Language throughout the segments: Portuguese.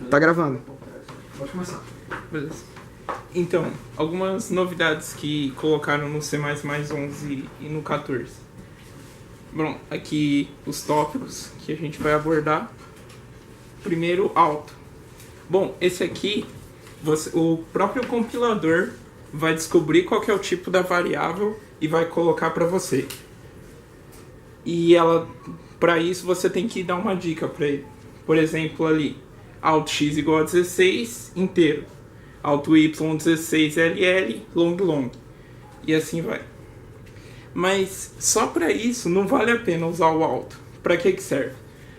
Tá gravando. Pode começar. Beleza. Então, algumas novidades que colocaram no C++11 e no 14. Bom, aqui os tópicos que a gente vai abordar. Primeiro, alto. Bom, esse aqui, o próprio compilador vai descobrir qual que é o tipo da variável e vai colocar para você. E para isso você tem que dar uma dica para ele. Por exemplo, ali, alt x igual a 16, inteiro. Alt y 16 ll, long long. E assim vai. Mas só para isso não vale a pena usar o alto. Para que serve?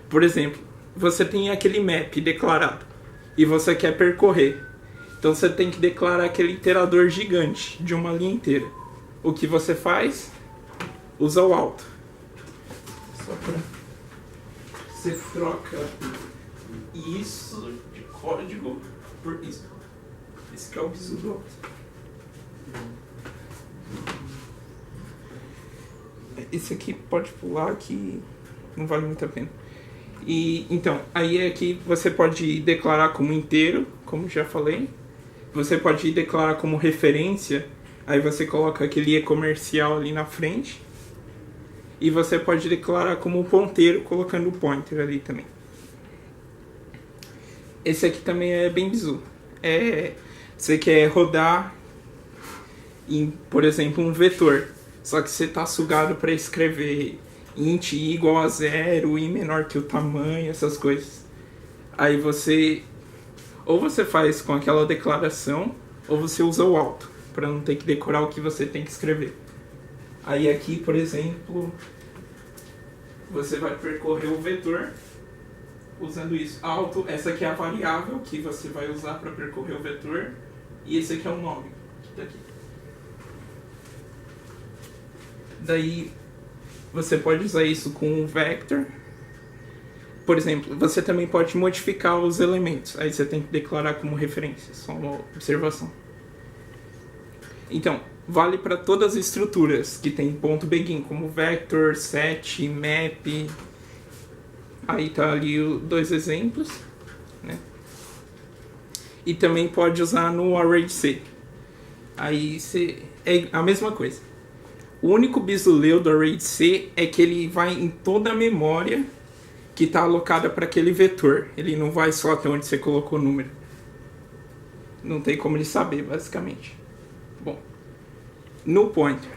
Por exemplo, você tem aquele map declarado e você quer percorrer. Então você tem que declarar aquele iterador gigante de uma linha inteira. O que você faz? Usa o alto. Só para... Você troca isso de código por isso. Esse que é o bizu do alto. Esse aqui pode pular que não vale muito a pena. E então, aí aqui você pode declarar como inteiro, como já falei. Você pode declarar como referência, aí você coloca aquele e-comercial ali na frente. E você pode declarar como ponteiro, colocando o pointer ali também. Esse aqui também é bem bizu. Você quer rodar em, por exemplo, um vetor. Só que você está sugado para escrever int i igual a 0, i menor que o tamanho, essas coisas. Aí ou você faz com aquela declaração, ou você usa o alto, para não ter que decorar o que você tem que escrever. Aí aqui, por exemplo, você vai percorrer o vetor usando isso. Alto, essa aqui é a variável que você vai usar para percorrer o vetor, e esse aqui é o nome, que tá aqui. Daí você pode usar isso com um vector. Por exemplo, você também pode modificar os elementos. Aí você tem que declarar como referência, só uma observação. Então, vale para todas as estruturas que tem ponto begin, como vector, set, map. Aí tá ali dois exemplos, né? E também pode usar no array de C. Aí é a mesma coisa. O único bisuleu do array de C é que ele vai em toda a memória que está alocada para aquele vetor. Ele não vai só até onde você colocou o número. Não tem como ele saber, basicamente. Bom, no pointer.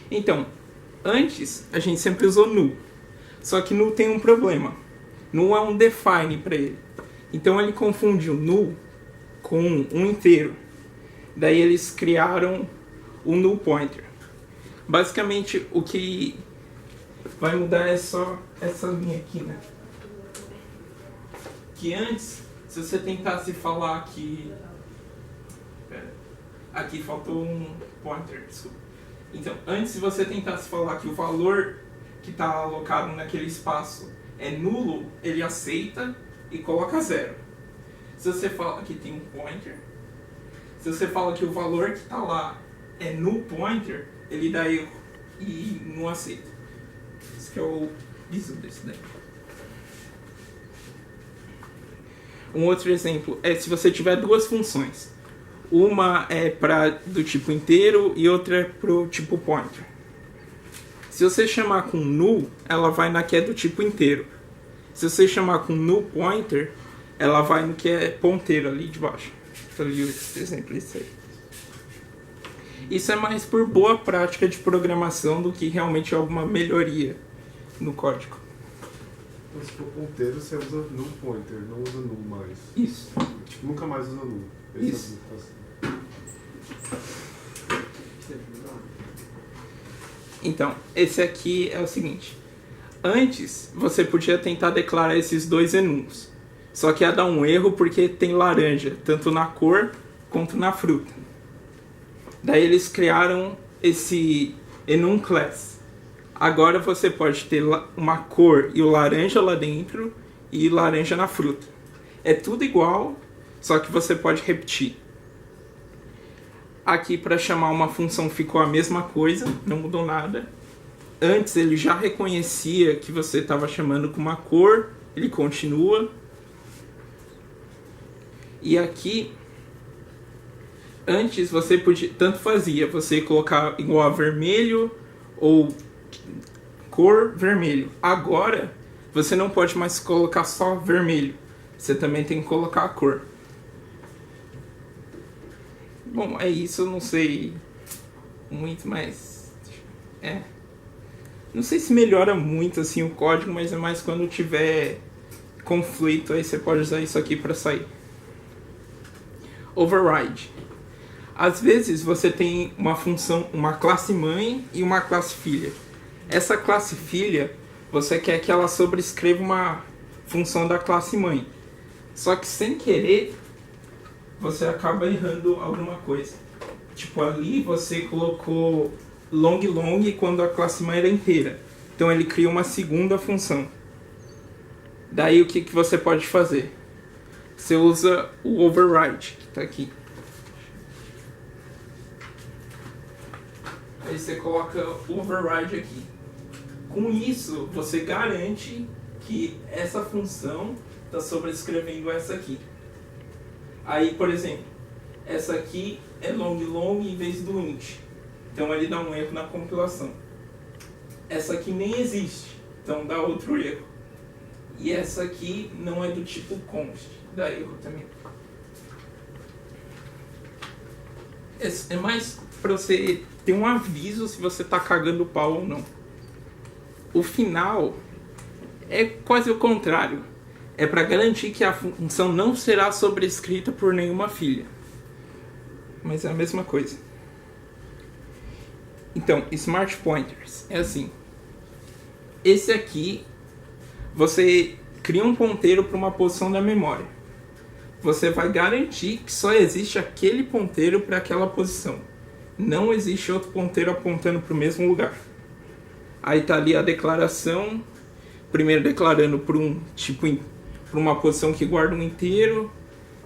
Então, antes a gente sempre usou null. Só que null tem um problema. Null é um define para ele. Então ele confunde o null com um inteiro. Daí eles criaram o null pointer. Basicamente, o que vai mudar é só essa linha aqui, né? Que antes, se você tentasse falar que... Aqui faltou um pointer, desculpa. Então, antes, se você tentasse falar que o valor que está alocado naquele espaço é nulo, ele aceita e coloca 0. Se você fala que tem um pointer, se você fala que o valor que está lá é null pointer, ele dá erro e não aceita. Esse que é o bizu desse daí. Um outro exemplo é se você tiver duas funções. Uma é do tipo inteiro e outra é para o tipo pointer. Se você chamar com null, ela vai na que é do tipo inteiro. Se você chamar com null pointer, ela vai no que é ponteiro ali de baixo. Tá ali o exemplo disso aí. Isso é mais por boa prática de programação do que realmente alguma melhoria no código. Então, se for ponteiro, você usa null pointer, não usa null mais. Isso. Tipo, nunca mais usa null. Isso. Então, esse aqui é o seguinte. Antes, você podia tentar declarar esses dois enums. Só que ia dar um erro porque tem laranja, tanto na cor quanto na fruta. Daí eles criaram esse enum class. Agora você pode ter uma cor e o laranja lá dentro e laranja na fruta. É tudo igual, só que você pode repetir. Aqui para chamar uma função ficou a mesma coisa, não mudou nada. Antes ele já reconhecia que você estava chamando com uma cor ele continua. E aqui, antes você podia, tanto fazia, você colocar igual a vermelho ou cor vermelho. Agora, você não pode mais colocar só vermelho. Você também tem que colocar a cor. Bom, é isso, eu não sei muito, mas... Não sei se melhora muito assim o código, mas é mais quando tiver conflito, aí você pode usar isso aqui para sair. Override. Às vezes você tem uma função, uma classe mãe e uma classe filha. Essa classe filha, você quer que ela sobrescreva uma função da classe mãe. Só que sem querer, você acaba errando alguma coisa. Tipo, ali você colocou long quando a classe mãe era inteira. Então ele cria uma segunda função. Daí o que você pode fazer? Você usa o override, que está aqui. Aí você coloca o override aqui. Com isso, você garante que essa função está sobrescrevendo essa aqui. Aí, por exemplo, essa aqui é long em vez do int. Então ele dá um erro na compilação. Essa aqui nem existe, então dá outro erro. E essa aqui não é do tipo const, dá erro também. É mais para você ter um aviso se você está cagando o pau ou não. O final é quase o contrário. É para garantir que a função não será sobrescrita por nenhuma filha. Mas é a mesma coisa. Então, Smart Pointers é assim. Esse aqui, você cria um ponteiro para uma posição da memória. Você vai garantir que só existe aquele ponteiro para aquela posição. Não existe outro ponteiro apontando para o mesmo lugar. Aí tá ali a declaração, primeiro declarando por um tipo, para uma posição que guarda um inteiro,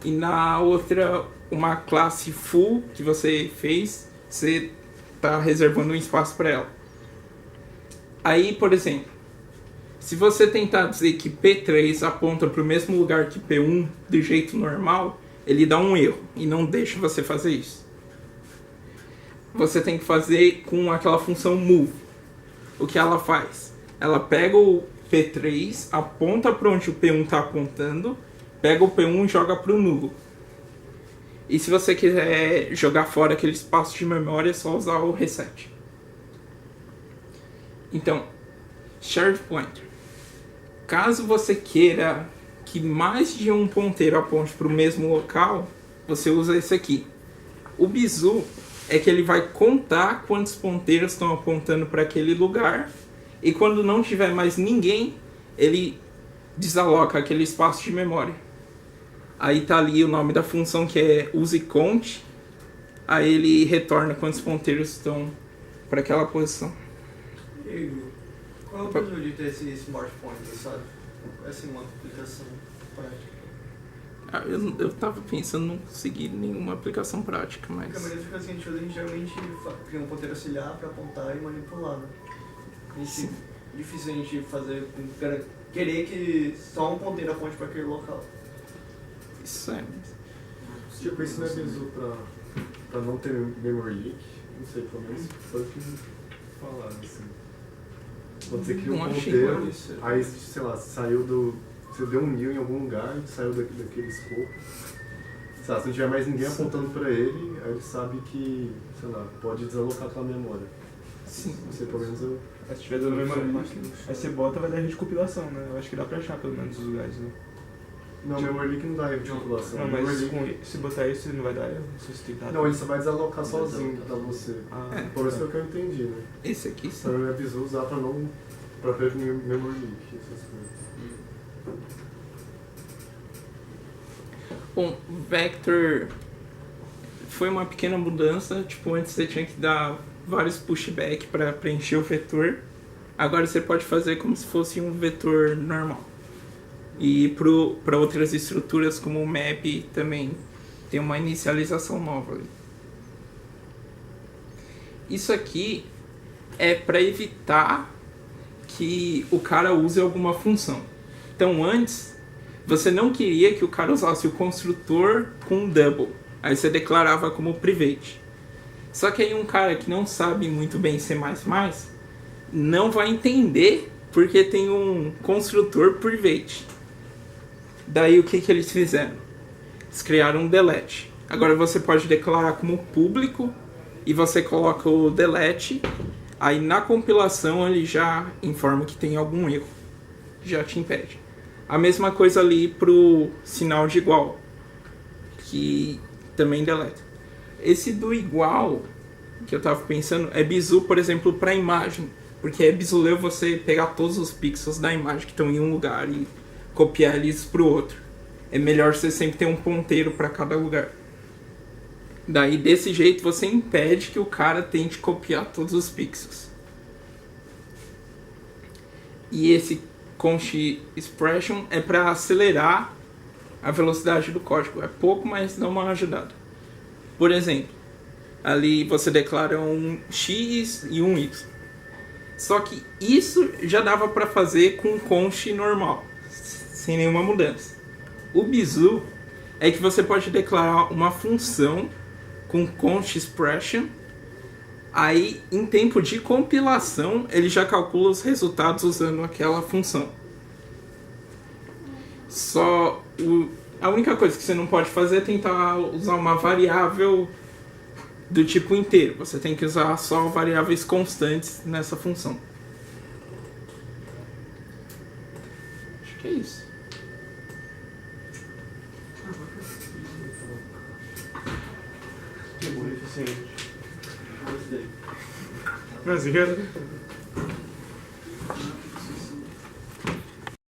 e na outra uma classe full que você fez, você está reservando um espaço para ela. Aí, por exemplo, se você tentar dizer que P3 aponta para o mesmo lugar que P1 do jeito normal, ele dá um erro e não deixa você fazer isso. Você tem que fazer com aquela função move. O que ela faz? Ela pega o P3, aponta para onde o P1 está apontando, pega o P1 e joga para o nulo. E se você quiser jogar fora aquele espaço de memória, é só usar o reset. Então, shared pointer. Caso você queira que mais de um ponteiro aponte para o mesmo local, você usa esse aqui. O bizu é que ele vai contar quantos ponteiros estão apontando para aquele lugar, e quando não tiver mais ninguém, ele desaloca aquele espaço de memória. Aí tá ali o nome da função, que é useCount. Aí ele retorna quantos ponteiros estão para aquela posição. E aí, qual é o problema de ter esse Smart Pointer, sabe? Essa é uma aplicação prática. Eu tava pensando em não conseguir nenhuma aplicação prática, mas... Porque a maioria das coisas que a gente usa, a gente geralmente cria um ponteiro auxiliar para apontar e manipular, né? É difícil a gente fazer, querer que só um ponteiro aponte para aquele local. Isso é... Tipo, isso não é bizu pra não ter memory leak? Não sei, pelo menos foi o que falaram, assim. Quando você cria um Não achei ponteiro, igual isso. aí, sei lá, saiu do... Você deu um new em algum lugar, saiu daquele escopo. Sei lá, se não tiver mais ninguém apontando pra ele, aí ele sabe que, sei lá, pode desalocar aquela memória. Sim. Você, pelo menos, eu... Aí se tiver dando memory leak, aí você bota, vai dar erro de compilação, né? Eu acho que dá pra achar pelo menos os lugares, né? Não, memory leak não dá erro de compilação. Não, Memory mas leak- se botar isso, ele não vai dar erro? Se você tentar... Não, ele só vai desalocar sozinho pra você. Ah, Por isso que eu entendi, né? Esse aqui sim. Então eu aviso usar pra não... pra prevenir memory leak, essas coisas. Bom, vector foi uma pequena mudança. Tipo, antes você tinha que dar vários pushback para preencher o vetor. Agora você pode fazer como se fosse um vetor normal. E para outras estruturas como o map também tem uma inicialização nova ali. Isso aqui é para evitar que o cara use alguma função. Então antes, você não queria que o cara usasse o construtor com double. Aí você declarava como private. Só que aí um cara que não sabe muito bem C++ não vai entender porque tem um construtor private. Daí o que eles fizeram? Eles criaram um delete. Agora você pode declarar como público e você coloca o delete. Aí na compilação ele já informa que tem algum erro. Já te impede. A mesma coisa ali pro sinal de igual, que também deleta. Esse do igual, que eu tava pensando, é bizu, por exemplo, para imagem. Porque é bisuleu você pegar todos os pixels da imagem que estão em um lugar e copiar eles pro outro. É melhor você sempre ter um ponteiro para cada lugar. Daí, desse jeito, você impede que o cara tente copiar todos os pixels. E esse const expression é para acelerar a velocidade do código. É pouco, mas dá uma ajudada. Por exemplo, ali você declara um x e um y. Só que isso já dava para fazer com const normal, sem nenhuma mudança. O bizu é que você pode declarar uma função com const expression. Aí, em tempo de compilação, ele já calcula os resultados usando aquela função. A única coisa que você não pode fazer é tentar usar uma variável do tipo inteiro. Você tem que usar só variáveis constantes nessa função. Acho que é isso. Que bom, eficiente. Gostei. Mas,